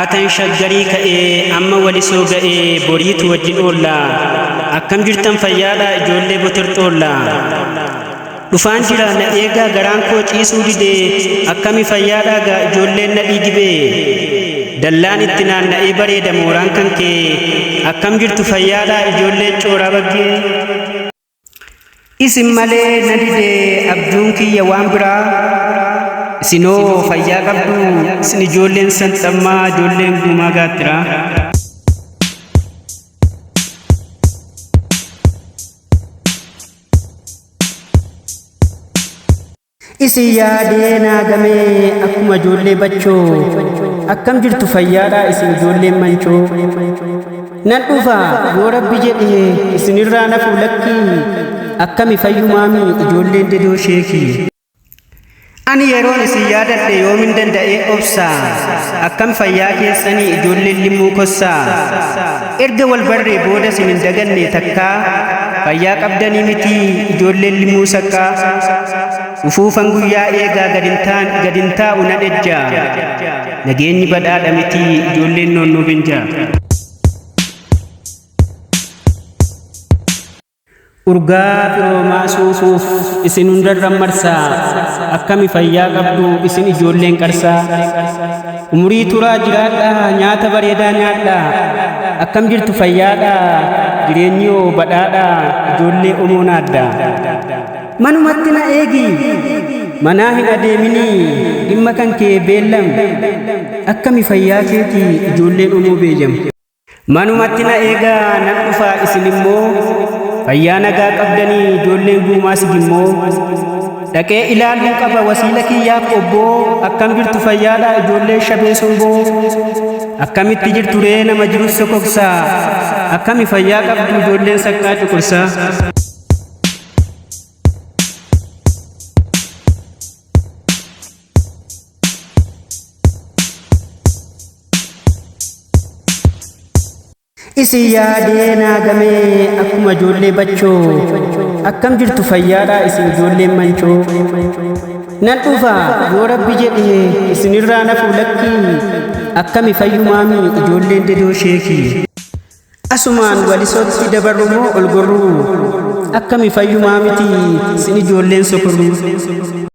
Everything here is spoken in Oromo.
Akkaataan shaggarii ka'ee amma walisoo ga'ee boriitu wajjin oolla. Akkam jirtan fayyaadha ijoollee botorxoolla. Dhufaan jira na eegaa garaan koo ciisuu didee akkami fayyaadha gaa ijoolleen na dhiigibee. Dallaan itti naanna'ee bareeda mooraan kan kee akkam jirtu fayyaadha ijoolleen cooraa baggee. Isin malee na didee abjuun kiyya waan biraa. Isinoo fayyaa qabdu isin ijoolleen sanxammaa ijoolleen guumaa gaattiraa. Isin yaadee naagamee akkuma ijoollee bachoo akkam jirtu fayyaadha isin ijoolleen manchoo. Nan dhufa yoo rabbi jedhe isinirraa nafu lakkii akkami fayyumaami ijoolleen dedoo sheekii. Ani yeroon isin yaadadhe yoomin danda'ee obsa akkam fayyaa keessanii ijoolleen limmuu kossaa. Erga wal barree booda isin hin daganne takkaa fayyaa qabdanii miti ijoolleen limmuu sakkaa. Ufuufan guyyaa eegaa gadin taa'u na dhejja nageenyi badhaadha miti ijoolleen noonnoo binja. Urgaa firoomaa suusuuf isin hundarran marsaa akkami fayyaa qabdu isin ijoolleen qarsaa. Umurii turaa jiraadhaa nyaata bareedaa nyaadhaa akkam jirtu fayyaadha jireenyi oo badhaadhaa ijoollee omoo naaddaa. Manumatti na eegi manaa hin adeeminii dhimma kan kee beellam akkami fayyaa keetii ijoolleen omoo beejam. Manumatti na eegaa nan dhufaa isin immoo fayyaa nagaa qabdanii ijoolleen guumaas gimmoo. Dhaqee ilaaluu qaba wasiila kiyyaaf obboo akkam jirtu fayyaadha ijoolleen shabee somboo. Akkamitti jirtu ree nama jirus sokoksaa akkami fayyaa qabdu ijoolleen saqqaa cuqursaa. Isin yaadee naagamee akkuma ijoollee bachoo akkam jirtu fayyaadha isin ijoolleen manchoo. Nan dhufa yoo rabbi jedhe isinirraa nafu lakkii akkami fayyumaami ijoolleen dedoo sheekii. Asumaan walisootti dabarrumoo ol gorruu akkami fayyumaa miti isin ijoolleen sokorruu.